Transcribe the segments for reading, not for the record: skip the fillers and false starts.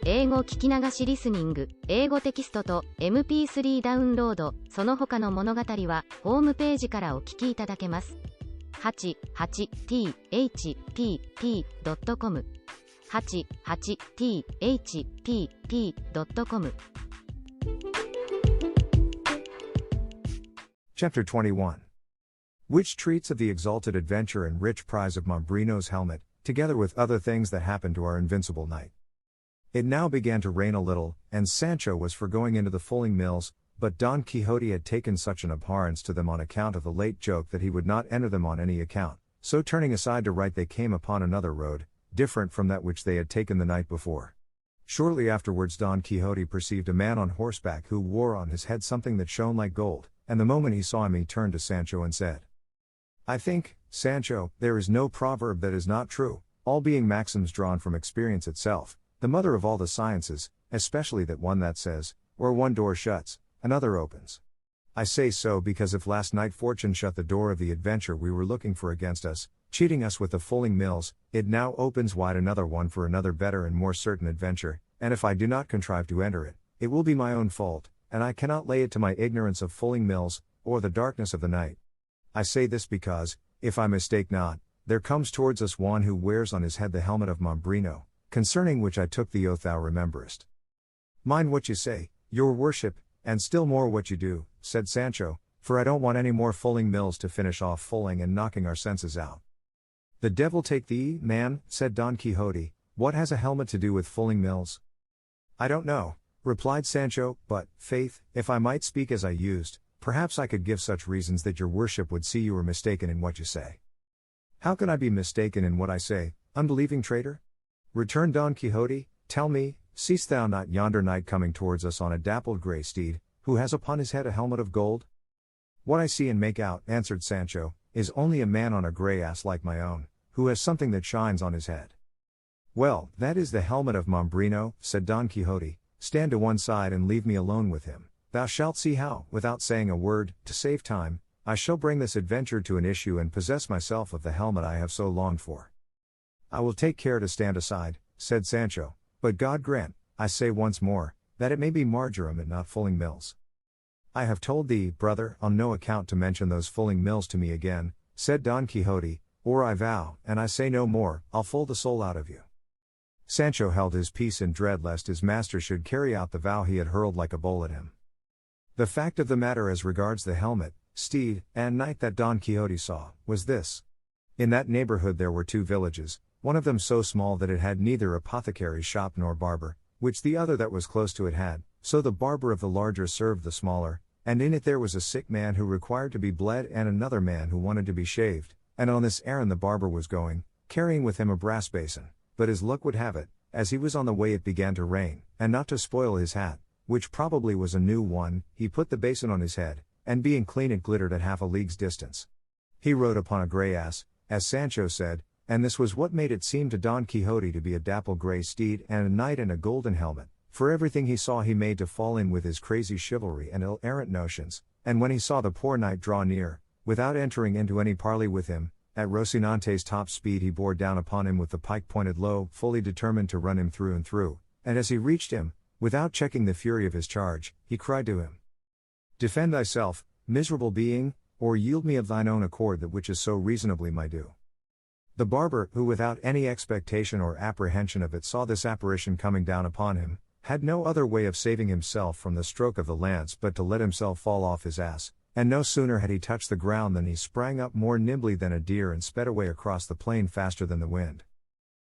英語聞き流しリスニング、英語テキストと MP3 ダウンロード、その他の物語はホームページからお聞きいただけます。88thpp.com 88thpp.com Chapter 21. Which treats of the exalted adventure and rich prize of Mambrino's helmet, together with other things that happened to our invincible knight. It now began to rain a little, and Sancho was for going into the fulling mills, but Don Quixote had taken such an abhorrence to them on account of the late joke that he would not enter them on any account, so turning aside to right they came upon another road, different from that which they had taken the night before. Shortly afterwards Don Quixote perceived a man on horseback who wore on his head something that shone like gold, and the moment he saw him he turned to Sancho and said, "I think, Sancho, there is no proverb that is not true, all being maxims drawn from experience itself, the mother of all the sciences, especially that one that says, where one door shuts, another opens. I say so because if last night fortune shut the door of the adventure we were looking for against us, cheating us with the fulling mills, it now opens wide another one for another better and more certain adventure, and if I do not contrive to enter it, it will be my own fault, and I cannot lay it to my ignorance of fulling mills, or the darkness of the night. I say this because, if I mistake not, there comes towards us one who wears on his head the helmet of Mambrino, concerning which I took the oath thou rememberest." "Mind what you say, your worship, and still more what you do," said Sancho, "for I don't want any more fulling mills to finish off fulling and knocking our senses out." "The devil take thee, man," said Don Quixote, "what has a helmet to do with fulling mills?" "I don't know," replied Sancho, "but, faith, if I might speak as I used, perhaps I could give such reasons that your worship would see you are mistaken in what you say." "How can I be mistaken in what I say, unbelieving traitor?" returned Don Quixote. "Tell me, seest thou not yonder knight coming towards us on a dappled grey steed, who has upon his head a helmet of gold?" "What I see and make out," answered Sancho, "is only a man on a grey ass like my own, who has something that shines on his head." "Well, that is the helmet of Mambrino," said Don Quixote. "Stand to one side and leave me alone with him. Thou shalt see how, without saying a word, to save time, I shall bring this adventure to an issue and possess myself of the helmet I have so longed for." "I will take care to stand aside," said Sancho, "but God grant, I say once more, that it may be marjoram and not fulling mills." "I have told thee, brother, on no account to mention those fulling mills to me again," said Don Quixote, "or I vow, and I say no more, I'll full the soul out of you." Sancho held his peace in dread lest his master should carry out the vow he had hurled like a bowl at him. The fact of the matter as regards the helmet, steed, and knight that Don Quixote saw, was this. In that neighborhood there were two villages, one of them so small that it had neither apothecary's shop nor barber, which the other that was close to it had, so the barber of the larger served the smaller, and in it there was a sick man who required to be bled and another man who wanted to be shaved, and on this errand the barber was going, carrying with him a brass basin, but as luck would have it, as he was on the way it began to rain, and not to spoil his hat, which probably was a new one, he put the basin on his head, and being clean it glittered at half a league's distance. He rode upon a grey ass, as Sancho said, and this was what made it seem to Don Quixote to be a dapple grey steed and a knight in a golden helmet, for everything he saw he made to fall in with his crazy chivalry and ill-errant notions, and when he saw the poor knight draw near, without entering into any parley with him, at Rocinante's top speed he bore down upon him with the pike pointed low, fully determined to run him through and through, and as he reached him, without checking the fury of his charge, he cried to him, "Defend thyself, miserable being, or yield me of thine own accord that which is so reasonably my due." The barber, who without any expectation or apprehension of it saw this apparition coming down upon him, had no other way of saving himself from the stroke of the lance but to let himself fall off his ass, and no sooner had he touched the ground than he sprang up more nimbly than a deer and sped away across the plain faster than the wind.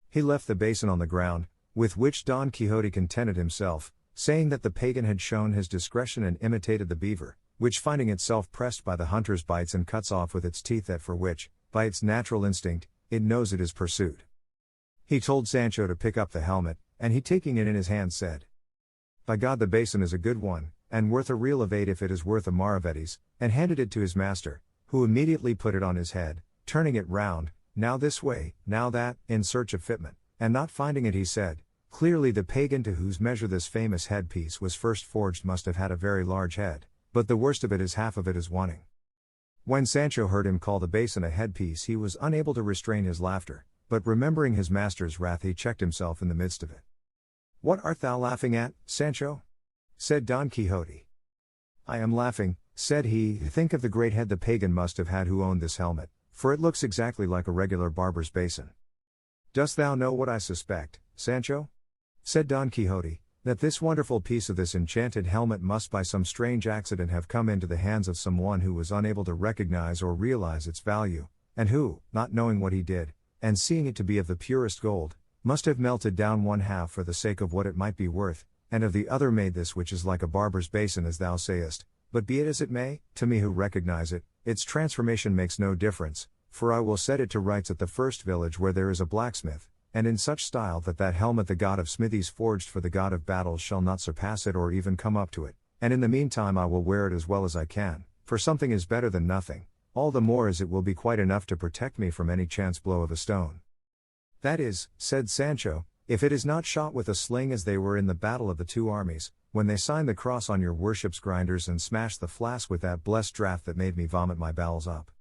He left the basin on the ground, with which Don Quixote contented himself, saying that the pagan had shown his discretion and imitated the beaver, which finding itself pressed by the hunter's bites and cuts off with its teeth that for which, by its natural instinct, it knows it is pursued. He told Sancho to pick up the helmet, and he taking it in his hand said, "By God the basin is a good one, and worth a reel of 8 if it is worth a maravedis," and handed it to his master, who immediately put it on his head, turning it round, now this way, now that, in search of fitment, and not finding it he said, "Clearly the pagan to whose measure this famous headpiece was first forged must have had a very large head, but the worst of it is half of it is wanting." When Sancho heard him call the basin a headpiece he was unable to restrain his laughter, but remembering his master's wrath he checked himself in the midst of it. "What art thou laughing at, Sancho?" said Don Quixote. "I am laughing," said he, "think of the great head the pagan must have had who owned this helmet, for it looks exactly like a regular barber's basin." "Dost thou know what I suspect, Sancho?" said Don Quixote, "that this wonderful piece of this enchanted helmet must by some strange accident have come into the hands of some one who was unable to recognize or realize its value, and who, not knowing what he did, and seeing it to be of the purest gold, must have melted down one half for the sake of what it might be worth, and of the other made this which is like a barber's basin as thou sayest, but be it as it may, to me who recognize it, its transformation makes no difference, for I will set it to rights at the first village where there is a blacksmith, and in such style that that helmet the god of smithies forged for the god of battles shall not surpass it or even come up to it, and in the meantime I will wear it as well as I can, for something is better than nothing, all the more as it will be quite enough to protect me from any chance blow of a stone." "That is," said Sancho, "if it is not shot with a sling as they were in the battle of the two armies, when they signed the cross on your worship's grinders and smashed the flask with that blessed draught that made me vomit my bowels up."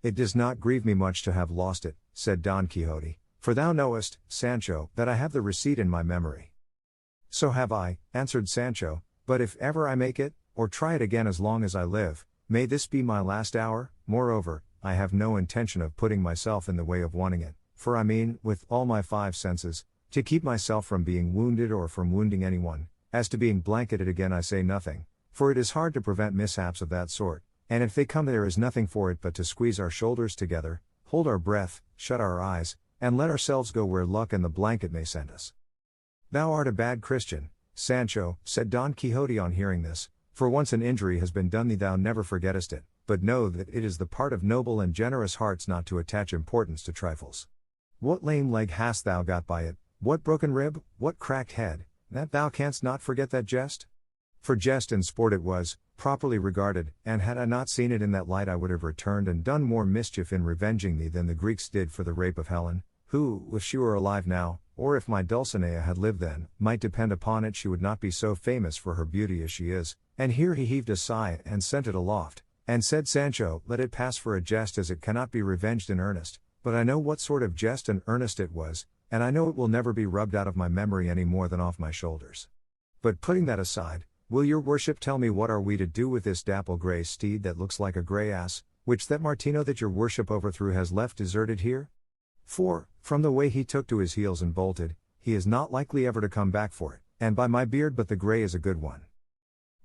"It does not grieve me much to have lost it," said Don Quixote, "for thou knowest, Sancho, that I have the receipt in my memory." "So have I," answered Sancho, "but if ever I make it, or try it again as long as I live, may this be my last hour. Moreover, I have no intention of putting myself in the way of wanting it, for I mean, with all my 5 senses, to keep myself from being wounded or from wounding anyone. As to being blanketed again I say nothing, for it is hard to prevent mishaps of that sort, and if they come there is nothing for it but to squeeze our shoulders together, hold our breath, shut our eyes, and let ourselves go where luck and the blanket may send us." "Thou art a bad Christian, Sancho," said Don Quixote on hearing this, "for once an injury has been done thee thou never forgettest it, but know that it is the part of noble and generous hearts not to attach importance to trifles. What lame leg hast thou got by it, what broken rib, what cracked head, that thou canst not forget that jest? For jest and sport it was, properly regarded, and had I not seen it in that light I would have returned and done more mischief in revenging thee than the Greeks did for the rape of Helen, who, if she were alive now, or if my Dulcinea had lived then, might depend upon it she would not be so famous for her beauty as she is." And here he heaved a sigh and sent it aloft, and said, "Sancho, let it pass for a jest as it cannot be revenged in earnest, but I know what sort of jest and earnest it was, and I know it will never be rubbed out of my memory any more than off my shoulders. But putting that aside, will your worship tell me what are we to do with this dapple grey steed that looks like a grey ass, which that Martino that your worship overthrew has left deserted here? For, from the way he took to his heels and bolted, he is not likely ever to come back for it, and by my beard but the grey is a good one."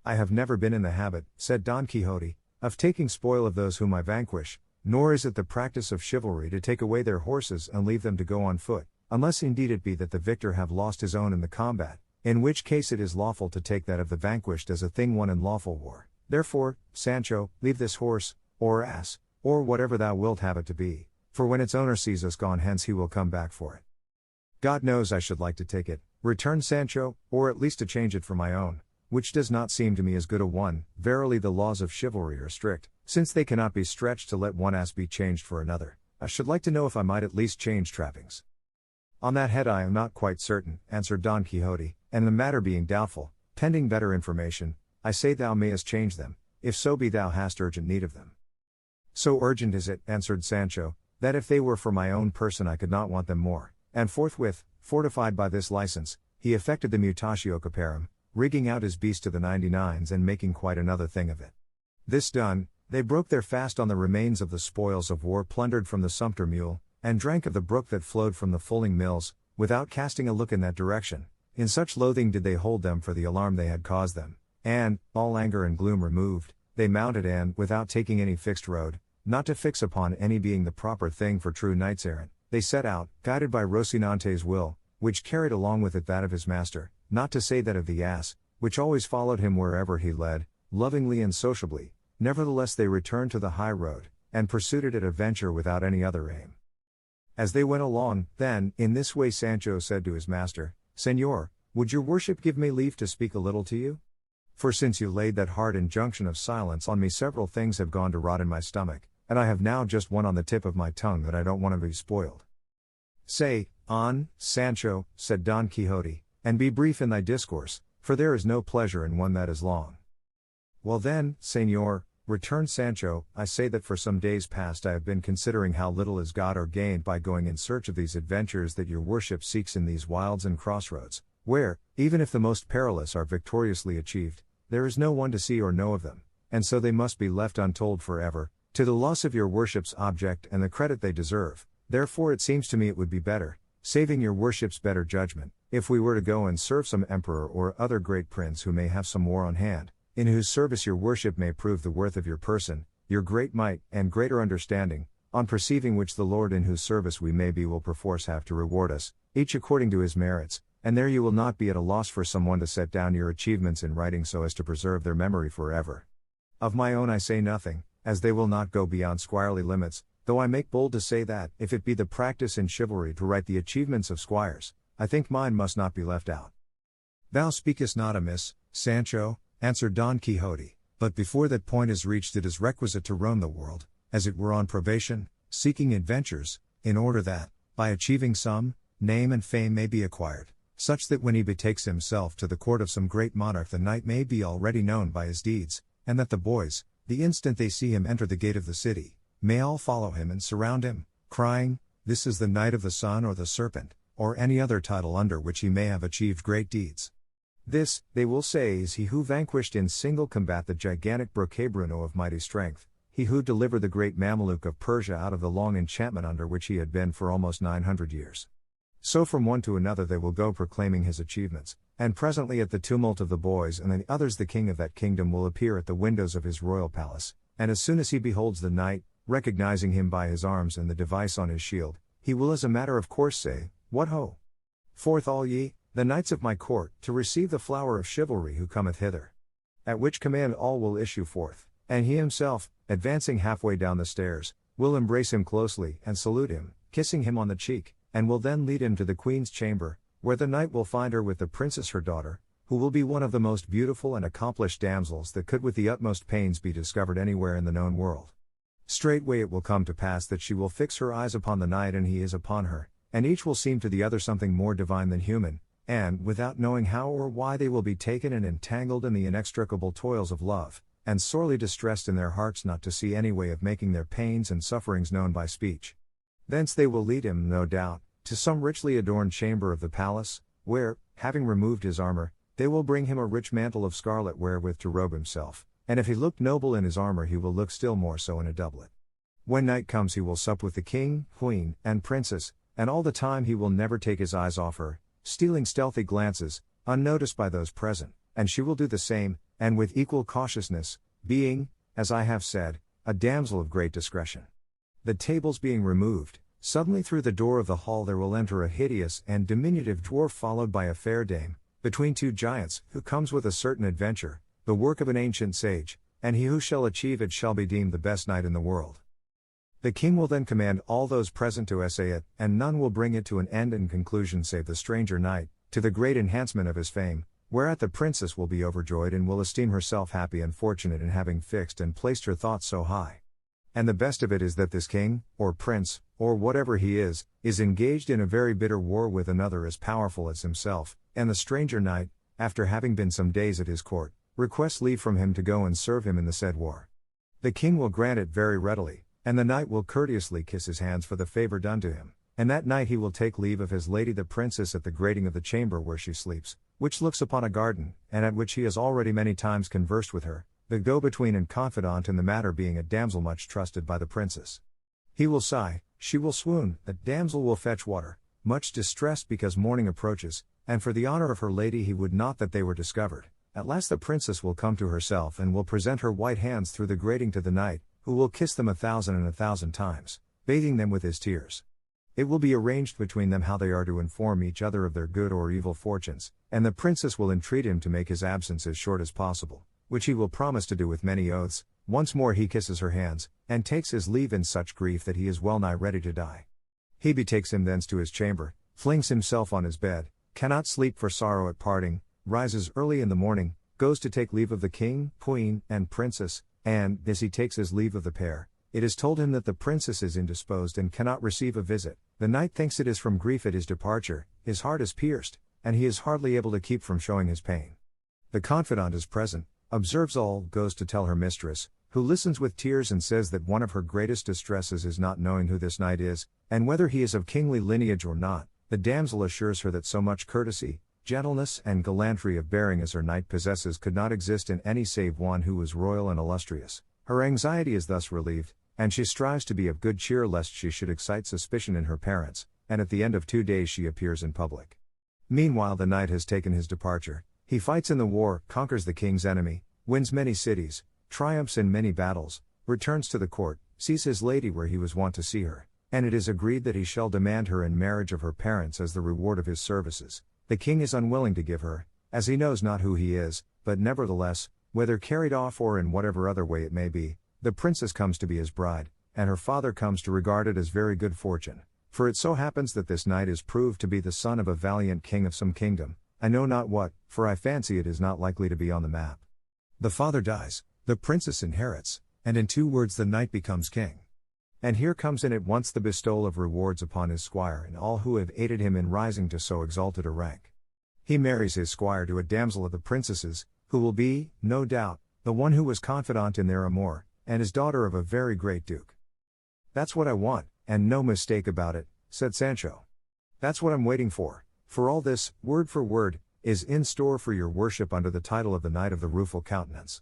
"I have never been in the habit," said Don Quixote, "of taking spoil of those whom I vanquish, nor is it the practice of chivalry to take away their horses and leave them to go on foot, unless indeed it be that the victor have lost his own in the combat, in which case it is lawful to take that of the vanquished as a thing won in lawful war. Therefore, Sancho, leave this horse, or ass, or whatever thou wilt have it to be, for when its owner sees us gone hence he will come back for it." "God knows I should like to take it," returned Sancho, "or at least to change it for my own, which does not seem to me as good a one. Verily the laws of chivalry are strict, since they cannot be stretched to let one ass be changed for another. I should like to know if I might at least change trappings." "On that head I am not quite certain," answered Don Quixote, "and the matter being doubtful, pending better information, I say thou mayest change them, if so be thou hast urgent need of them." "So urgent is it," answered Sancho, "that if they were for my own person I could not want them more." And forthwith, fortified by this license, he effected the mutatio caparum, rigging out his beast to the 99s and making quite another thing of it. This done, they broke their fast on the remains of the spoils of war plundered from the sumpter mule, and drank of the brook that flowed from the fulling mills, without casting a look in that direction. In such loathing did they hold them for the alarm they had caused them, and, all anger and gloom removed, they mounted and, without taking any fixed road, not to fix upon any being the proper thing for true knights errant, they set out, guided by Rocinante's will, which carried along with it that of his master, not to say that of the ass, which always followed him wherever he led, lovingly and sociably. Nevertheless they returned to the high road, and pursued it at a venture without any other aim. As they went along, then, in this way Sancho said to his master, "Señor, would your worship give me leave to speak a little to you? For since you laid that hard injunction of silence on me several things have gone to rot in my stomach, and I have now just one on the tip of my tongue that I don't want to be spoiled." "Say on, Sancho," said Don Quixote, "and be brief in thy discourse, for there is no pleasure in one that is long." "Well then, Señor," returned Sancho, "I say that for some days past I have been considering how little is got or gained by going in search of these adventures that your worship seeks in these wilds and crossroads, where, even if the most perilous are victoriously achieved, there is no one to see or know of them, and so they must be left untold forever, to the loss of your worship's object and the credit they deserve. Therefore it seems to me it would be better, saving your worship's better judgment, if we were to go and serve some emperor or other great prince who may have some war on hand, in whose service your worship may prove the worth of your person, your great might, and greater understanding, on perceiving which the Lord in whose service we may be will perforce have to reward us, each according to his merits, and there you will not be at a loss for someone to set down your achievements in writing so as to preserve their memory forever. Of my own I say nothing, as they will not go beyond squirely limits, though I make bold to say that, if it be the practice in chivalry to write the achievements of squires, I think mine must not be left out. Thou speakest not amiss, Sancho, answered Don Quixote, but before that point is reached it is requisite to roam the world, as it were on probation, seeking adventures, in order that, by achieving some, name and fame may be acquired, such that when he betakes himself to the court of some great monarch the knight may be already known by his deeds, and that the boys, the instant they see him enter the gate of the city, may all follow him and surround him, crying, "This is the Knight of the Sun or the Serpent," or any other title under which he may have achieved great deeds. This, they will say, is he who vanquished in single combat the gigantic Brocabruno of mighty strength, he who delivered the great Mameluke of Persia out of the long enchantment under which he had been for almost 900 years. So from one to another they will go proclaiming his achievements, and presently at the tumult of the boys and the others the king of that kingdom will appear at the windows of his royal palace, and as soon as he beholds the knight, recognizing him by his arms and the device on his shield, he will as a matter of course say, "What ho! Forth all ye, the knights of my court, to receive the flower of chivalry who cometh hither." At which command all will issue forth, and he himself, advancing halfway down the stairs, will embrace him closely and salute him, kissing him on the cheek, and will then lead him to the queen's chamber, where the knight will find her with the princess her daughter, who will be one of the most beautiful and accomplished damsels that could with the utmost pains be discovered anywhere in the known world. Straightway it will come to pass that she will fix her eyes upon the knight and he is upon her, and each will seem to the other something more divine than human, and, without knowing how or why they will be taken and entangled in the inextricable toils of love, and sorely distressed in their hearts not to see any way of making their pains and sufferings known by speech. Thence they will lead him, no doubt, to some richly adorned chamber of the palace, where, having removed his armor, they will bring him a rich mantle of scarlet wherewith to robe himself, and if he looked noble in his armor he will look still more so in a doublet. When night comes he will sup with the king, queen, and princess, and all the time he will never take his eyes off her, stealing stealthy glances, unnoticed by those present, and she will do the same, and with equal cautiousness, being, as I have said, a damsel of great discretion. The tables being removed, suddenly through the door of the hall there will enter a hideous and diminutive dwarf followed by a fair dame, between two giants, who comes with a certain adventure, the work of an ancient sage, and he who shall achieve it shall be deemed the best knight in the world. The king will then command all those present to essay it, and none will bring it to an end and conclusion save the stranger knight, to the great enhancement of his fame, whereat the princess will be overjoyed and will esteem herself happy and fortunate in having fixed and placed her thoughts so high. And the best of it is that this king, or prince, or whatever he is engaged in a very bitter war with another as powerful as himself, and the stranger knight, after having been some days at his court, requests leave from him to go and serve him in the said war. The king will grant it very readily, and the knight will courteously kiss his hands for the favor done to him, and that night he will take leave of his lady the princess at the grating of the chamber where she sleeps, which looks upon a garden, and at which he has already many times conversed with her, the go-between and confidant in the matter being a damsel much trusted by the princess. He will sigh, she will swoon, that damsel will fetch water, much distressed because morning approaches, and for the honor of her lady he would not that they were discovered. At last the princess will come to herself and will present her white hands through the grating to the knight, who will kiss them 1,000 times, bathing them with his tears. It will be arranged between them how they are to inform each other of their good or evil fortunes, and the princess will entreat him to make his absence as short as possible, which he will promise to do with many oaths. Once more he kisses her hands, and takes his leave in such grief that he is well nigh ready to die. He betakes him thence to his chamber, flings himself on his bed, cannot sleep for sorrow at parting, rises early in the morning, goes to take leave of the king, queen, and princess, and, as he takes his leave of the pair, it is told him that the princess is indisposed and cannot receive a visit. The knight thinks it is from grief at his departure, his heart is pierced, and he is hardly able to keep from showing his pain. The confidant is present, observes all, goes to tell her mistress, who listens with tears and says that one of her greatest distresses is not knowing who this knight is, and whether he is of kingly lineage or not. The damsel assures her that so much courtesy, gentleness, and gallantry of bearing as her knight possesses could not exist in any save one who was royal and illustrious. Her anxiety is thus relieved, and she strives to be of good cheer lest she should excite suspicion in her parents, and at the end of 2 days she appears in public. Meanwhile the knight has taken his departure, he fights in the war, conquers the king's enemy, wins many cities, triumphs in many battles, returns to the court, sees his lady where he was wont to see her, and it is agreed that he shall demand her in marriage of her parents as the reward of his services. The king is unwilling to give her, as he knows not who he is, but nevertheless, whether carried off or in whatever other way it may be, the princess comes to be his bride, and her father comes to regard it as very good fortune. For it so happens that this knight is proved to be the son of a valiant king of some kingdom, I know not what, for I fancy it is not likely to be on the map. The father dies, the princess inherits, and in 2 words the knight becomes king. And here comes in at once the bestowal of rewards upon his squire and all who have aided him in rising to so exalted a rank. He marries his squire to a damsel of the princesses, who will be, no doubt, the one who was confidant in their amour, and is daughter of a very great duke. That's what I want, and no mistake about it, said Sancho. That's what I'm waiting for all this, word for word, is in store for your worship under the title of the Knight of the Rueful Countenance.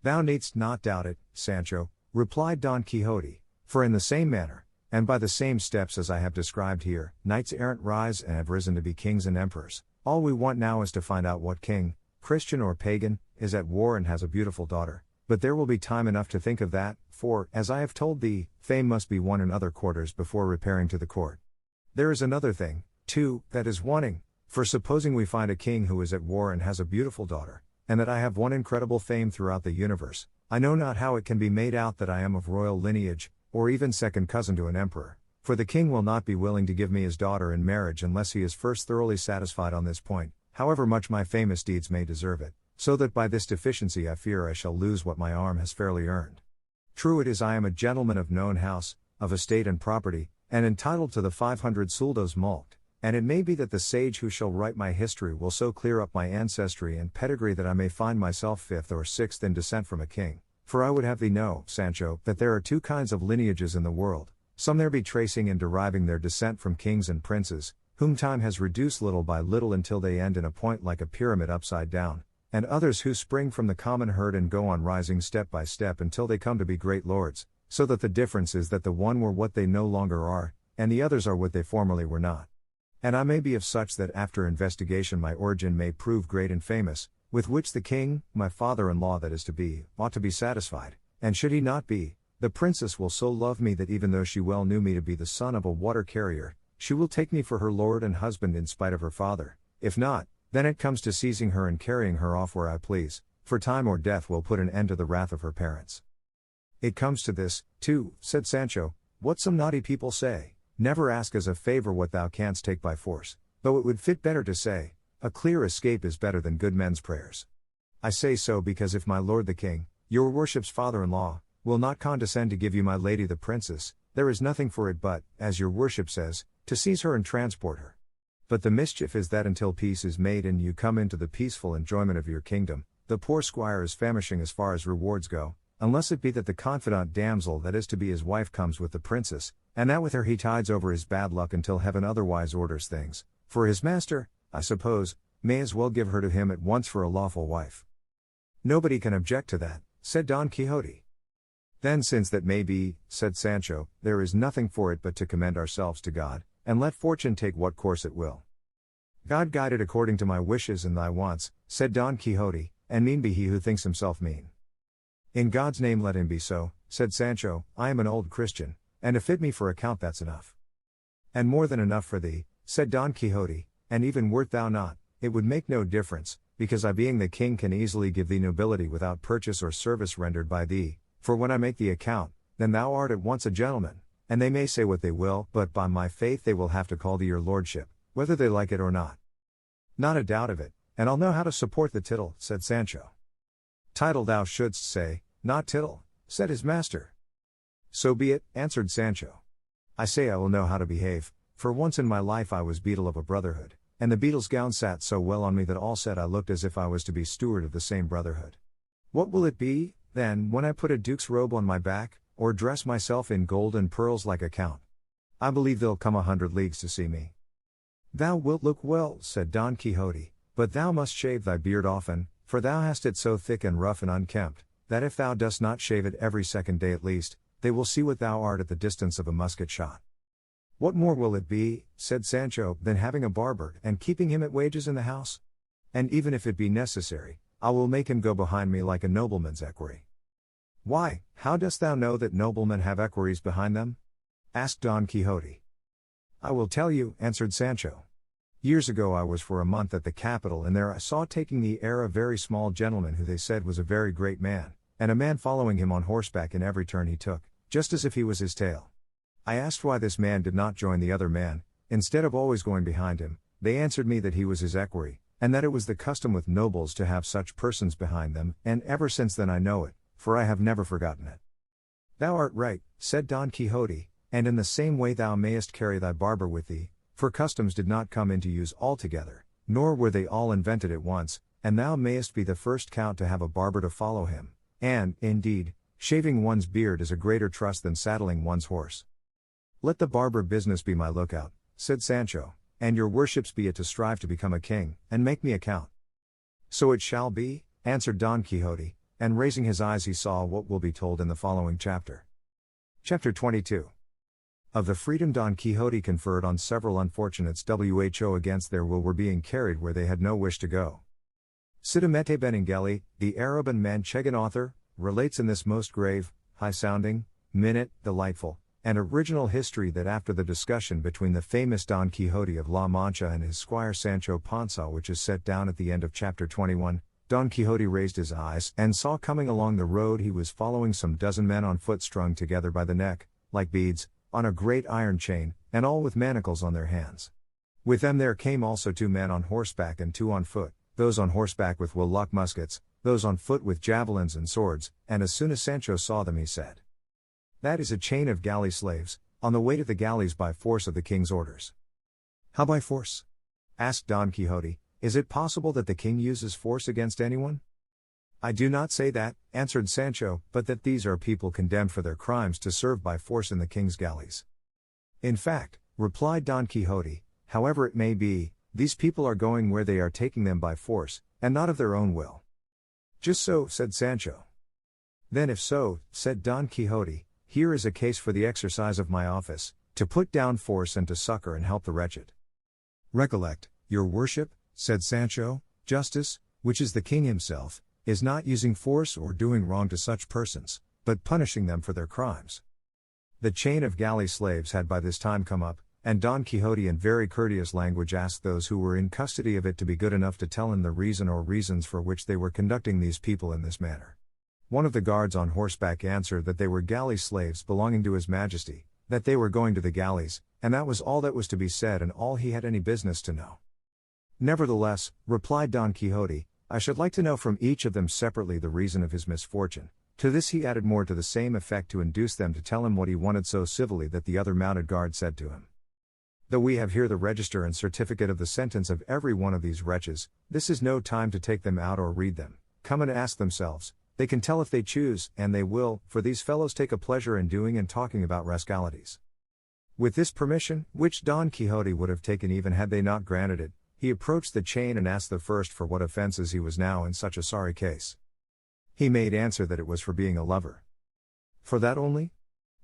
Thou needst not doubt it, Sancho, replied Don Quixote, for in the same manner, and by the same steps as I have described here, knights errant rise and have risen to be kings and emperors. All we want now is to find out what king, Christian or pagan, is at war and has a beautiful daughter, but there will be time enough to think of that, for, as I have told thee, fame must be won in other quarters before repairing to the court. There is another thing, too, that is wanting, for supposing we find a king who is at war and has a beautiful daughter, and that I have won incredible fame throughout the universe, I know not how it can be made out that I am of royal lineage, or even second cousin to an emperor, for the king will not be willing to give me his daughter in marriage unless he is first thoroughly satisfied on this point, however much my famous deeds may deserve it, so that by this deficiency I fear I shall lose what my arm has fairly earned. True it is I am a gentleman of known house, of estate and property, and entitled to the 500 soldos mulct, and it may be that the sage who shall write my history will so clear up my ancestry and pedigree that I may find myself 5th or 6th in descent from a king, for I would have thee know, Sancho, that there are 2 kinds of lineages in the world, some there be tracing and deriving their descent from kings and princes, whom time has reduced little by little until they end in a point like a pyramid upside down, and others who spring from the common herd and go on rising step by step until they come to be great lords, so that the difference is that the one were what they no longer are, and the others are what they formerly were not. And I may be of such that after investigation my origin may prove great and famous, with which the king, my father-in-law that is to be, ought to be satisfied, and should he not be, the princess will so love me that even though she well knew me to be the son of a water carrier, she will take me for her lord and husband in spite of her father. If not, then it comes to seizing her and carrying her off where I please, for time or death will put an end to the wrath of her parents. It comes to this, too, said Sancho, what some naughty people say, never ask as a favor what thou canst take by force, though it would fit better to say, a clear escape is better than good men's prayers. I say so because if my lord the king, your worship's father-in-law, will not condescend to give you my lady the princess, there is nothing for it but, as your worship says, to seize her and transport her. But the mischief is that until peace is made and you come into the peaceful enjoyment of your kingdom, the poor squire is famishing as far as rewards go, unless it be that the confidant damsel that is to be his wife comes with the princess, and that with her he tides over his bad luck until heaven otherwise orders things, for his master, I suppose, may as well give her to him at once for a lawful wife. Nobody can object to that, said Don Quixote. Then since that may be, said Sancho, there is nothing for it but to commend ourselves to God, and let fortune take what course it will. God guide it according to my wishes and thy wants, said Don Quixote, and mean be he who thinks himself mean. In God's name let him be so, said Sancho, I am an old Christian, and to fit me for account that's enough. And more than enough for thee, said Don Quixote, and even wert thou not, it would make no difference, because I being the king can easily give thee nobility without purchase or service rendered by thee, for when I make the account, then thou art at once a gentleman, and they may say what they will, but by my faith they will have to call thee your lordship, whether they like it or not. Not a doubt of it, and I'll know how to support the tittle, said Sancho. Title thou shouldst say, not tittle, said his master. So be it, answered Sancho. I say I will know how to behave, for once in my life I was beadle of a brotherhood, and the beadle's gown sat so well on me that all said I looked as if I was to be steward of the same brotherhood. What will it be, then, when I put a duke's robe on my back, or dress myself in gold and pearls like a count? I believe they'll come 100 leagues to see me. Thou wilt look well, said Don Quixote, but thou must shave thy beard often, for thou hast it so thick and rough and unkempt, that if thou dost not shave it every second day at least, they will see what thou art at the distance of a musket shot. What more will it be, said Sancho, than having a barber, and keeping him at wages in the house? And even if it be necessary, I will make him go behind me like a nobleman's equerry. Why, how dost thou know that noblemen have equerries behind them? Asked Don Quixote. I will tell you, answered Sancho. Years ago I was for a month at the capital, and there I saw taking the air a very small gentleman who they said was a very great man, and a man following him on horseback in every turn he took, just as if he was his tail. I asked why this man did not join the other man, instead of always going behind him. They answered me that he was his equerry, and that it was the custom with nobles to have such persons behind them, and ever since then I know it, for I have never forgotten it. Thou art right, said Don Quixote, and in the same way thou mayest carry thy barber with thee, for customs did not come into use altogether, nor were they all invented at once, and thou mayest be the first count to have a barber to follow him, and, indeed, shaving one's beard is a greater trust than saddling one's horse. Let the barber business be my lookout, said Sancho, and your worships be it to strive to become a king, and make me a count. So it shall be, answered Don Quixote, and raising his eyes he saw what will be told in the following chapter. Chapter 22. Of the freedom Don Quixote conferred on several unfortunates who against their will were being carried where they had no wish to go. Sidamete Benengeli, the Arab and Manchegan author, relates in this most grave, high-sounding, minute, delightful, and original history that after the discussion between the famous Don Quixote of La Mancha and his squire Sancho Panza, which is set down at the end of chapter 21, Don Quixote raised his eyes and saw coming along the road he was following some dozen men on foot strung together by the neck, like beads, on a great iron chain, and all with manacles on their hands. With them there came also 2 men on horseback and 2 on foot, those on horseback with willock muskets, those on foot with javelins and swords, and as soon as Sancho saw them he said, That is a chain of galley slaves, on the way to the galleys by force of the king's orders. How by force? Asked Don Quixote. Is it possible that the king uses force against anyone? I do not say that, answered Sancho, but that these are people condemned for their crimes to serve by force in the king's galleys. In fact, replied Don Quixote, however it may be, these people are going where they are taking them by force, and not of their own will. Just so, said Sancho. Then if so, said Don Quixote, here is a case for the exercise of my office, to put down force and to succor and help the wretched. Recollect, your worship, said Sancho, justice, which is the king himself, is not using force or doing wrong to such persons, but punishing them for their crimes. The chain of galley slaves had by this time come up, and Don Quixote in very courteous language asked those who were in custody of it to be good enough to tell him the reason or reasons for which they were conducting these people in this manner. One of the guards on horseback answered that they were galley slaves belonging to his majesty, that they were going to the galleys, and that was all that was to be said and all he had any business to know. Nevertheless, replied Don Quixote, I should like to know from each of them separately the reason of his misfortune. To this he added more to the same effect to induce them to tell him what he wanted so civilly that the other mounted guard said to him, Though we have here the register and certificate of the sentence of every one of these wretches, this is no time to take them out or read them. Come and ask themselves. They can tell if they choose, and they will, for these fellows take a pleasure in doing and talking about rascalities. With this permission, which Don Quixote would have taken even had they not granted it, he approached the chain and asked the first for what offences he was now in such a sorry case. He made answer that it was for being a lover. For that only?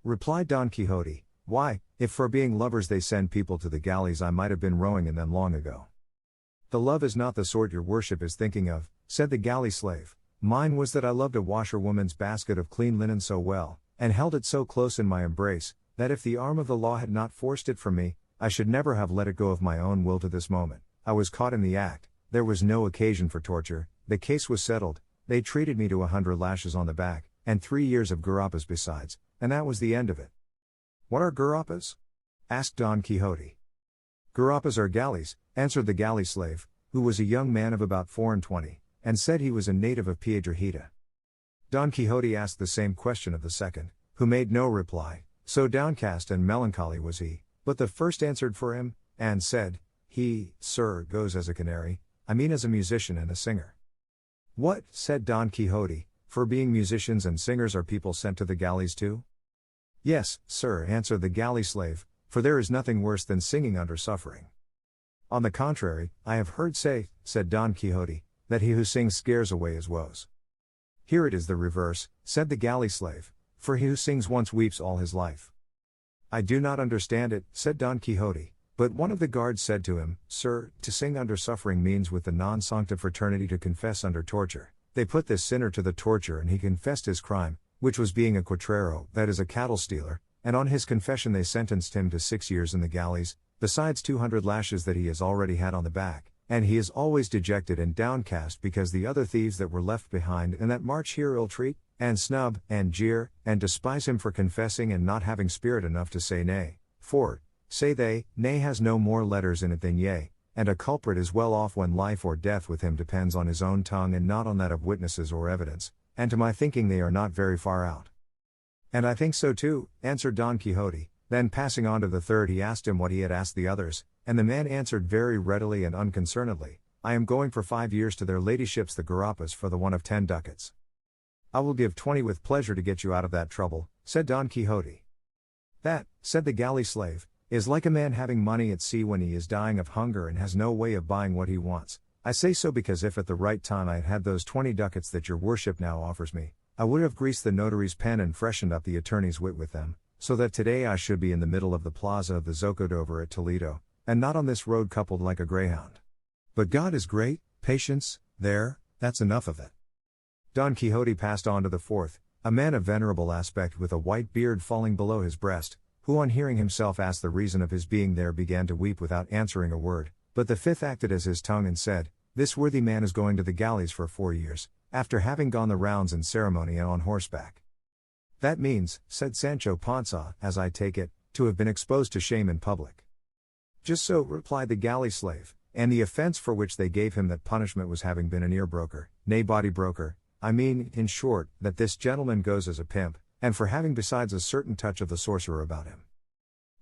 Replied Don Quixote, why, if for being lovers they send people to the galleys I might have been rowing in them long ago. The love is not the sort your worship is thinking of, said the galley slave. Mine was that I loved a washerwoman's basket of clean linen so well, and held it so close in my embrace, that if the arm of the law had not forced it from me, I should never have let it go of my own will to this moment. I was caught in the act, there was no occasion for torture, the case was settled, they treated me to 100 lashes on the back, and 3 years of gurapas besides, and that was the end of it. What are gurapas? Asked Don Quixote. Gurapas are galleys, answered the galley slave, who was a young man of about 24, and said he was a native of Piedrahita. Don Quixote asked the same question of the second, who made no reply, so downcast and melancholy was he, but the first answered for him, and said, He, sir, goes as a canary, I mean as a musician and a singer. What, said Don Quixote, for being musicians and singers are people sent to the galleys too? Yes, sir, answered the galley slave, for there is nothing worse than singing under suffering. On the contrary, I have heard say, said Don Quixote, that he who sings scares away his woes. Here it is the reverse, said the galley slave, for he who sings once weeps all his life. I do not understand it, said Don Quixote, but one of the guards said to him, Sir, to sing under suffering means with the non-sancta fraternity to confess under torture. They put this sinner to the torture and he confessed his crime, which was being a cuatrero, that is a cattle stealer, and on his confession they sentenced him to 6 years in the galleys, besides 200 lashes that he has already had on the back, and he is always dejected and downcast because the other thieves that were left behind and that march here ill-treat, and snub, and jeer, and despise him for confessing and not having spirit enough to say nay, for, say they, nay has no more letters in it than yea, and a culprit is well off when life or death with him depends on his own tongue and not on that of witnesses or evidence, and to my thinking they are not very far out. And I think so too, answered Don Quixote. Then passing on to the third he asked him what he had asked the others, and the man answered very readily and unconcernedly, I am going for 5 years to their ladyships the Garapas for the one of 10 ducats. I will give 20 with pleasure to get you out of that trouble, said Don Quixote. That, said the galley slave, is like a man having money at sea when he is dying of hunger and has no way of buying what he wants. I say so because if at the right time I had had those 20 ducats that your worship now offers me, I would have greased the notary's pen and freshened up the attorney's wit with them, so that today I should be in the middle of the plaza of the Zocodover at Toledo, and not on this road coupled like a greyhound. But God is great, patience, there, that's enough of it. Don Quixote passed on to the fourth, a man of venerable aspect with a white beard falling below his breast, who on hearing himself ask the reason of his being there began to weep without answering a word, but the fifth acted as his tongue and said, This worthy man is going to the galleys for 4 years, after having gone the rounds in ceremony and on horseback. That means, said Sancho Panza, as I take it, to have been exposed to shame in public. Just so, replied the galley slave, and the offense for which they gave him that punishment was having been an ear broker, nay body broker, I mean, in short, that this gentleman goes as a pimp, and for having besides a certain touch of the sorcerer about him.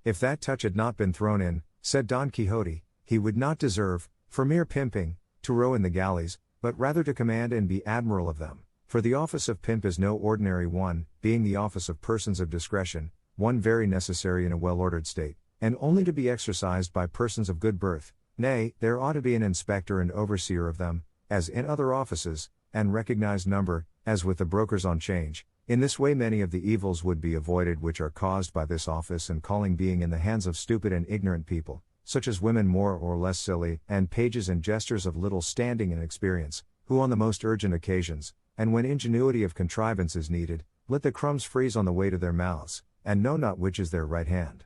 If that touch had not been thrown in, said Don Quixote, he would not deserve, for mere pimping, to row in the galleys, but rather to command and be admiral of them, for the office of pimp is no ordinary one, being the office of persons of discretion, one very necessary in a well-ordered state, and only to be exercised by persons of good birth, nay, there ought to be an inspector and overseer of them, as in other offices, and recognized number, as with the brokers on change. In this way many of the evils would be avoided which are caused by this office and calling being in the hands of stupid and ignorant people, such as women more or less silly, and pages and jesters of little standing and experience, who on the most urgent occasions, and when ingenuity of contrivance is needed, let the crumbs freeze on the way to their mouths, and know not which is their right hand.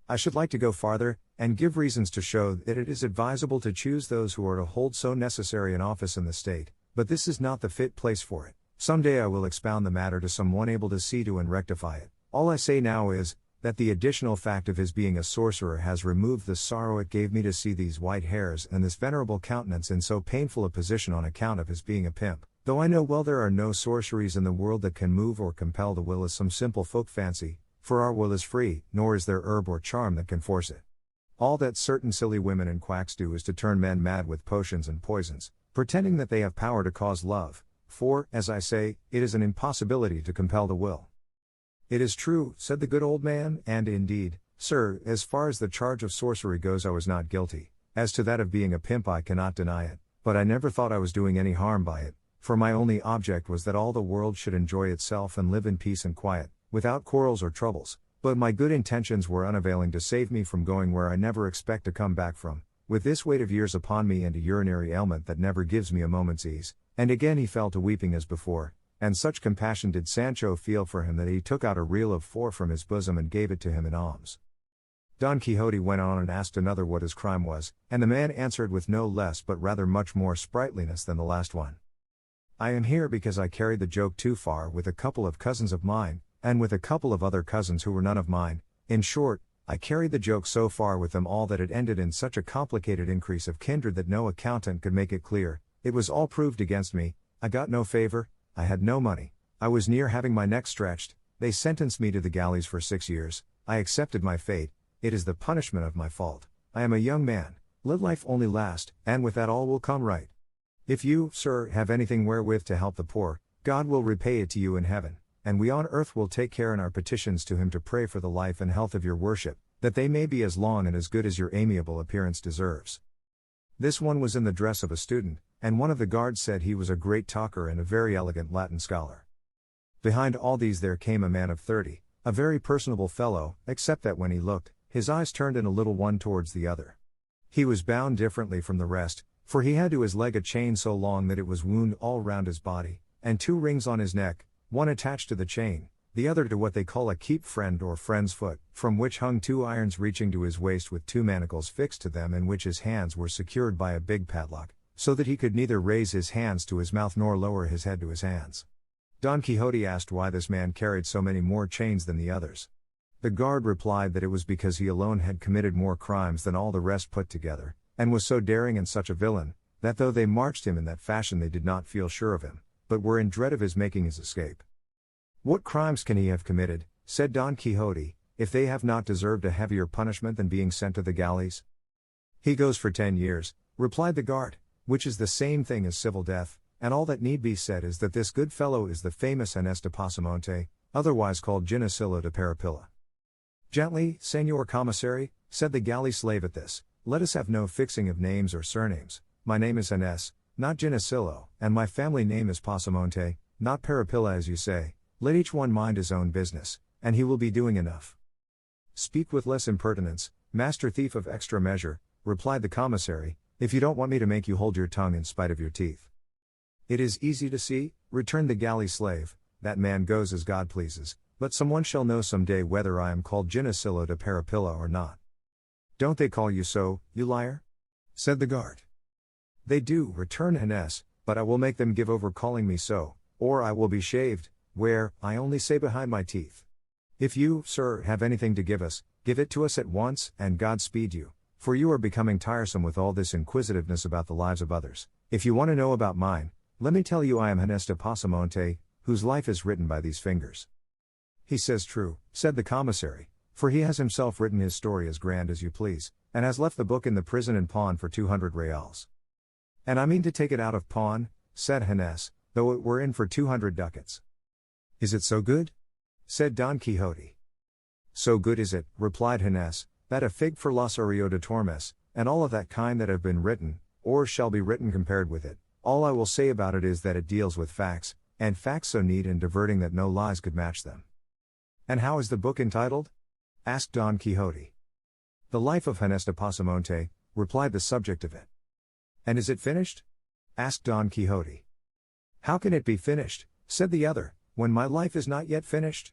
I should like to go farther, and give reasons to show that it is advisable to choose those who are to hold so necessary an office in the state, but this is not the fit place for it. Some day I will expound the matter to some one able to see to and rectify it. All I say now is, that the additional fact of his being a sorcerer has removed the sorrow it gave me to see these white hairs and this venerable countenance in so painful a position on account of his being a pimp, though I know well there are no sorceries in the world that can move or compel the will as some simple folk fancy, for our will is free, nor is there herb or charm that can force it. All that certain silly women and quacks do is to turn men mad with potions and poisons, pretending that they have power to cause love, for, as I say, it is an impossibility to compel the will. It is true, said the good old man, and indeed, sir, as far as the charge of sorcery goes I was not guilty, as to that of being a pimp I cannot deny it, but I never thought I was doing any harm by it, for my only object was that all the world should enjoy itself and live in peace and quiet, without quarrels or troubles, but my good intentions were unavailing to save me from going where I never expect to come back from, with this weight of years upon me and a urinary ailment that never gives me a moment's ease. And again he fell to weeping as before, and such compassion did Sancho feel for him that he took out a reel of 4 from his bosom and gave it to him in alms. Don Quixote went on and asked another what his crime was, and the man answered with no less but rather much more sprightliness than the last one. I am here because I carried the joke too far with a couple of cousins of mine, and with a couple of other cousins who were none of mine. In short, I carried the joke so far with them all that it ended in such a complicated increase of kindred that no accountant could make it clear. It was all proved against me, I got no favor, I had no money, I was near having my neck stretched, they sentenced me to the galleys for 6 years, I accepted my fate, it is the punishment of my fault, I am a young man, let life only last, and with that all will come right. If you, sir, have anything wherewith to help the poor, God will repay it to you in heaven, and we on earth will take care in our petitions to him to pray for the life and health of your worship, that they may be as long and as good as your amiable appearance deserves. This one was in the dress of a student, and one of the guards said he was a great talker and a very elegant Latin scholar. Behind all these there came a man of 30, a very personable fellow, except that when he looked, his eyes turned in a little one towards the other. He was bound differently from the rest, for he had to his leg a chain so long that it was wound all round his body, and 2 rings on his neck, one attached to the chain, the other to what they call a keep friend or friend's foot, from which hung 2 irons reaching to his waist with 2 manacles fixed to them, in which his hands were secured by a big padlock, so that he could neither raise his hands to his mouth nor lower his head to his hands. Don Quixote asked why this man carried so many more chains than the others. The guard replied that it was because he alone had committed more crimes than all the rest put together, and was so daring and such a villain, that though they marched him in that fashion they did not feel sure of him, but were in dread of his making his escape. "What crimes can he have committed," said Don Quixote, "if they have not deserved a heavier punishment than being sent to the galleys?" "He goes for 10 years, replied the guard, "which is the same thing as civil death, and all that need be said is that this good fellow is the famous Ginés de Pasamonte, otherwise called Ginesillo de Parapilla." "Gently, Señor Commissary," said the galley slave at this, "let us have no fixing of names or surnames. My name is Ginés, not Ginesillo, and my family name is Pasamonte, not Parapilla as you say. Let each one mind his own business, and he will be doing enough." "Speak with less impertinence, master thief of extra measure," replied the commissary, "if you don't want me to make you hold your tongue in spite of your teeth." "It is easy to see," returned the galley slave, "that man goes as God pleases, but someone shall know some day whether I am called Ginesillo de Parapilla or not." "Don't they call you so, you liar?" said the guard. "They do," returned Ginés, "but I will make them give over calling me so, or I will be shaved, where, I only say behind my teeth. If you, sir, have anything to give us, give it to us at once, and God speed you, for you are becoming tiresome with all this inquisitiveness about the lives of others. If you want to know about mine, let me tell you I am Ginés de Pasamonte, whose life is written by these fingers." "He says true," said the commissary, "for he has himself written his story as grand as you please, and has left the book in the prison in pawn for 200 reals. "And I mean to take it out of pawn," said Ginés, "though it were in for 200 ducats. "Is it so good?" said Don Quixote. "So good is it," replied Ginés, "that a fig for Los Orio de Tormes, and all of that kind that have been written, or shall be written compared with it. All I will say about it is that it deals with facts, and facts so neat and diverting that no lies could match them." "And how is the book entitled?" asked Don Quixote. "The Life of Ginés de Pasamonte," replied the subject of it. "And is it finished?" asked Don Quixote. "How can it be finished," said the other, "when my life is not yet finished?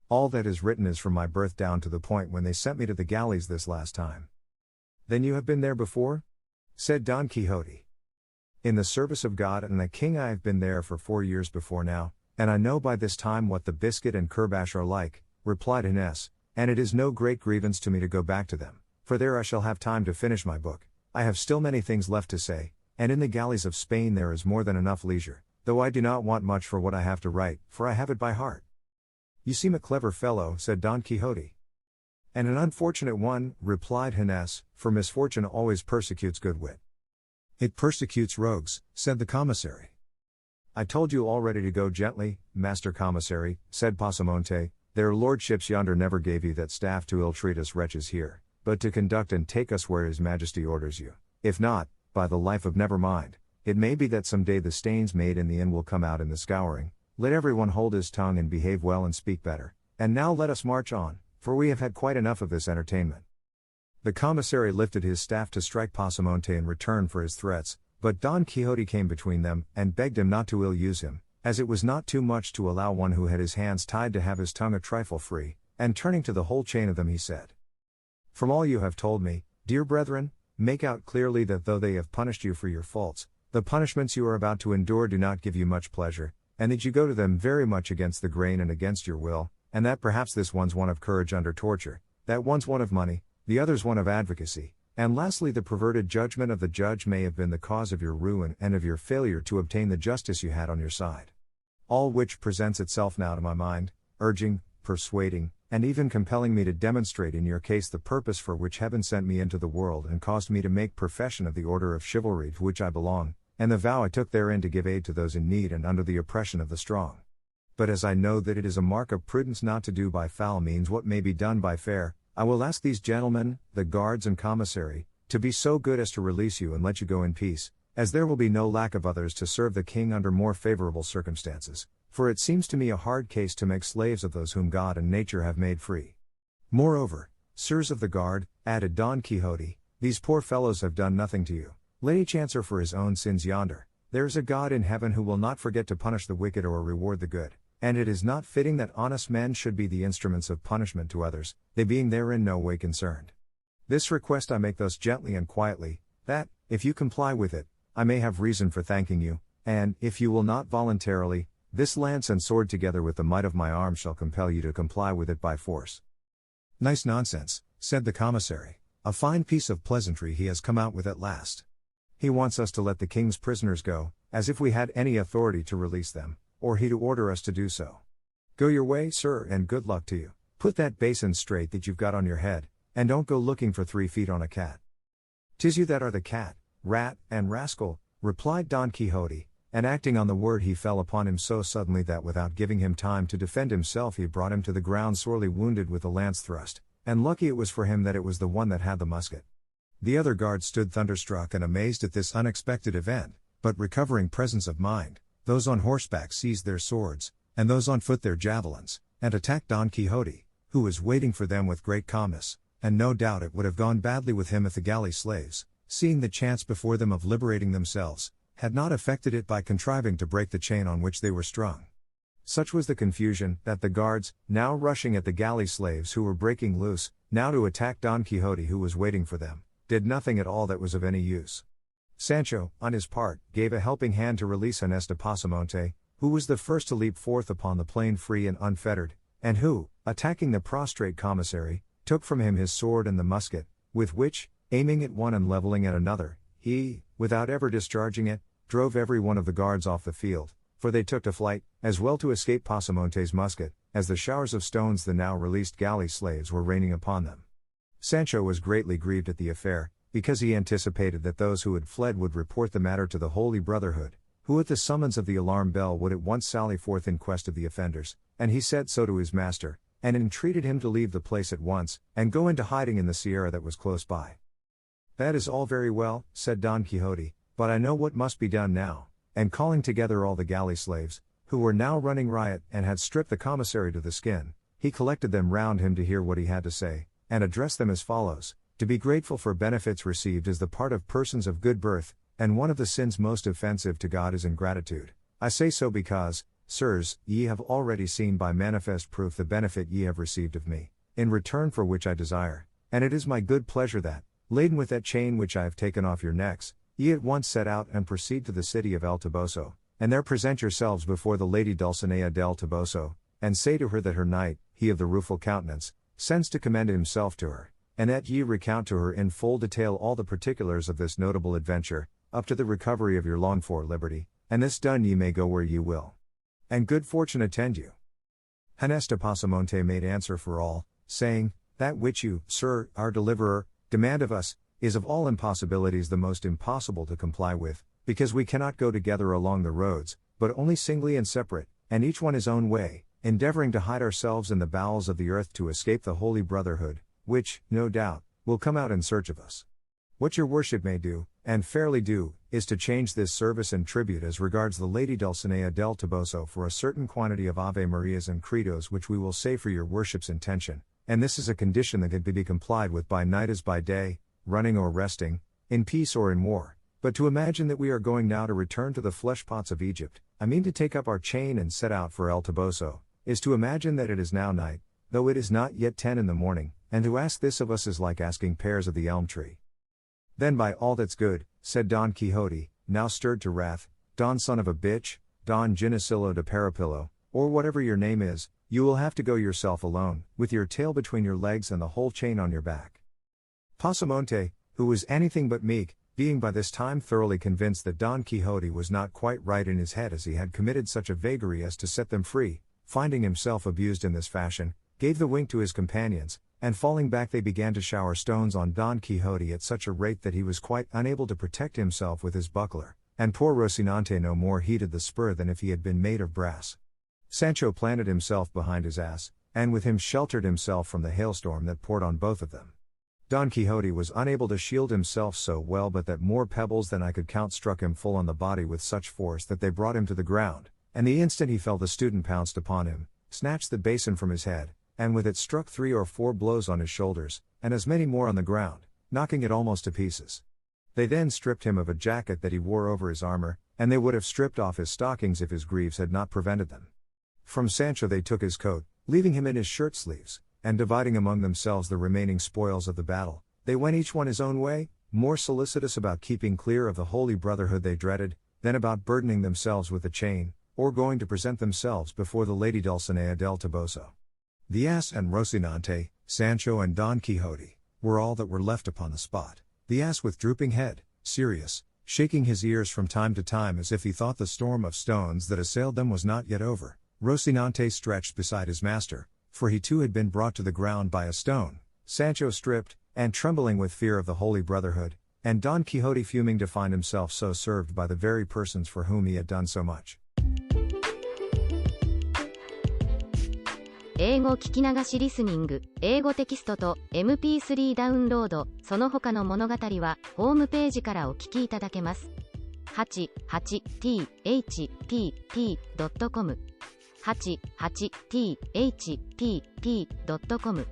All that is written is from my birth down to the point when they sent me to the galleys this last time." "Then you have been there before?" said Don Quixote. "In the service of God and the king I have been there for 4 years before now, and I know by this time what the biscuit and curbash are like," replied Ginés, "and it is no great grievance to me to go back to them, for there I shall have time to finish my book. I have still many things left to say, and in the galleys of Spain there is more than enough leisure, though I do not want much for what I have to write, for I have it by heart." "You seem a clever fellow," said Don Quixote. "And an unfortunate one," replied Ginés, "for misfortune always persecutes good wit." "It persecutes rogues," said the commissary. "I told you already to go gently, master commissary," said Pasamonte. "Their lordships yonder never gave you that staff to ill-treat us wretches here, but to conduct and take us where his majesty orders you. If not, by the life of never mind, it may be that some day the stains made in the inn will come out in the scouring. Let everyone hold his tongue and behave well and speak better. And now let us march on, for we have had quite enough of this entertainment." The commissary lifted his staff to strike Pasamonte in return for his threats, but Don Quixote came between them, and begged him not to ill-use him, as it was not too much to allow one who had his hands tied to have his tongue a trifle free, and turning to the whole chain of them he said, "From all you have told me, dear brethren, make out clearly that though they have punished you for your faults, the punishments you are about to endure do not give you much pleasure, and that you go to them very much against the grain and against your will, and that perhaps this one's one of courage under torture, that one's one of money, the other's one of advocacy, and lastly the perverted judgment of the judge may have been the cause of your ruin and of your failure to obtain the justice you had on your side. All which presents itself now to my mind, urging, persuading, and even compelling me to demonstrate in your case the purpose for which heaven sent me into the world and caused me to make profession of the order of chivalry to which I belong, and the vow I took therein to give aid to those in need and under the oppression of the strong. But as I know that it is a mark of prudence not to do by foul means what may be done by fair, I will ask these gentlemen, the guards and commissary, to be so good as to release you and let you go in peace, as there will be no lack of others to serve the king under more favorable circumstances, for it seems to me a hard case to make slaves of those whom God and nature have made free. Moreover, sirs of the guard, added Don Quixote, these poor fellows have done nothing to you. Let each answer for his own sins yonder. There is a God in heaven who will not forget to punish the wicked or reward the good, and it is not fitting that honest men should be the instruments of punishment to others, they being therein no way concerned. This request I make thus gently and quietly, that, if you comply with it, I may have reason for thanking you, and, if you will not voluntarily, this lance and sword together with the might of my arm shall compel you to comply with it by force. Nice nonsense, said the commissary. A fine piece of pleasantry he has come out with at last. He wants us to let the king's prisoners go, as if we had any authority to release them, or he to order us to do so. Go your way, sir, and good luck to you. Put that basin straight that you've got on your head, and don't go looking for 3 feet on a cat. 'Tis you that are the cat, rat, and rascal, replied Don Quixote, and acting on the word he fell upon him so suddenly that without giving him time to defend himself he brought him to the ground sorely wounded with a lance thrust, and lucky it was for him that it was the one that had the musket. The other guards stood thunderstruck and amazed at this unexpected event, but recovering presence of mind, those on horseback seized their swords, and those on foot their javelins, and attacked Don Quixote, who was waiting for them with great calmness, and no doubt it would have gone badly with him if the galley slaves, seeing the chance before them of liberating themselves, had not effected it by contriving to break the chain on which they were strung. Such was the confusion, that the guards, now rushing at the galley slaves who were breaking loose, now to attack Don Quixote who was waiting for them, did nothing at all that was of any use. Sancho, on his part, gave a helping hand to release Inés de Pasamonte, who was the first to leap forth upon the plain free and unfettered, and who, attacking the prostrate commissary, took from him his sword and the musket, with which, aiming at one and leveling at another, he, without ever discharging it, drove every one of the guards off the field, for they took to flight, as well to escape Pasamonte's musket, as the showers of stones the now released galley slaves were raining upon them. Sancho was greatly grieved at the affair, because he anticipated that those who had fled would report the matter to the Holy Brotherhood, who at the summons of the alarm bell would at once sally forth in quest of the offenders, and he said so to his master, and entreated him to leave the place at once, and go into hiding in the sierra that was close by. That is all very well, said Don Quixote, but I know what must be done now, and calling together all the galley slaves, who were now running riot and had stripped the commissary to the skin, he collected them round him to hear what he had to say, and addressed them as follows: to be grateful for benefits received is the part of persons of good birth, and one of the sins most offensive to God is ingratitude. I say so because, sirs, ye have already seen by manifest proof the benefit ye have received of me, in return for which I desire, and it is my good pleasure that, laden with that chain which I have taken off your necks, ye at once set out and proceed to the city of El Toboso, and there present yourselves before the Lady Dulcinea del Toboso, and say to her that her knight, he of the rueful countenance, sends to commend himself to her, and that ye recount to her in full detail all the particulars of this notable adventure, up to the recovery of your longed-for liberty, and this done ye may go where ye will. And good fortune attend you. Inés de Pasamonte made answer for all, saying, that which you, sir, our deliverer, demand of us, is of all impossibilities the most impossible to comply with, because we cannot go together along the roads, but only singly and separate, and each one his own way, endeavoring to hide ourselves in the bowels of the earth to escape the Holy Brotherhood, which, no doubt, will come out in search of us. What your worship may do, and fairly do, is to change this service and tribute as regards the Lady Dulcinea del Toboso for a certain quantity of Ave Marias and Credos which we will say for your worship's intention, and this is a condition that can be complied with by night as by day, running or resting, in peace or in war. But to imagine that we are going now to return to the flesh pots of Egypt, I mean to take up our chain and set out for El Toboso, is to imagine that it is now night, though it is not yet 10 in the morning, and to ask this of us is like asking pears of the elm tree. Then by all that's good, said Don Quixote, now stirred to wrath, Don son of a bitch, Don Ginesillo de Parapillo, or whatever your name is, you will have to go yourself alone, with your tail between your legs and the whole chain on your back. Pasamonte, who was anything but meek, being by this time thoroughly convinced that Don Quixote was not quite right in his head as he had committed such a vagary as to set them free, finding himself abused in this fashion, gave the wink to his companions, and falling back they began to shower stones on Don Quixote at such a rate that he was quite unable to protect himself with his buckler, and poor Rocinante no more heeded the spur than if he had been made of brass. Sancho planted himself behind his ass, and with him sheltered himself from the hailstorm that poured on both of them. Don Quixote was unable to shield himself so well, but that more pebbles than I could count struck him full on the body with such force that they brought him to the ground, and the instant he fell the student pounced upon him, snatched the basin from his head, and with it struck 3 or 4 blows on his shoulders, and as many more on the ground, knocking it almost to pieces. They then stripped him of a jacket that he wore over his armor, and they would have stripped off his stockings if his griefs had not prevented them. From Sancho they took his coat, leaving him in his shirt sleeves, and dividing among themselves the remaining spoils of the battle, they went each one his own way, more solicitous about keeping clear of the holy brotherhood they dreaded, than about burdening themselves with the chain, or going to present themselves before the Lady Dulcinea del Toboso. The ass and Rocinante, Sancho and Don Quixote, were all that were left upon the spot, the ass with drooping head, serious, shaking his ears from time to time as if he thought the storm of stones that assailed them was not yet over, Rocinante stretched beside his master, for he too had been brought to the ground by a stone, Sancho stripped, and trembling with fear of the holy brotherhood, and Don Quixote fuming to find himself so served by the very persons for whom he had done so much. 英語聞き流しリスニング、英語テキストと MP3 ダウンロード、その他の物語はホームページからお聞きいただけます。88thpp.com 88thpp.com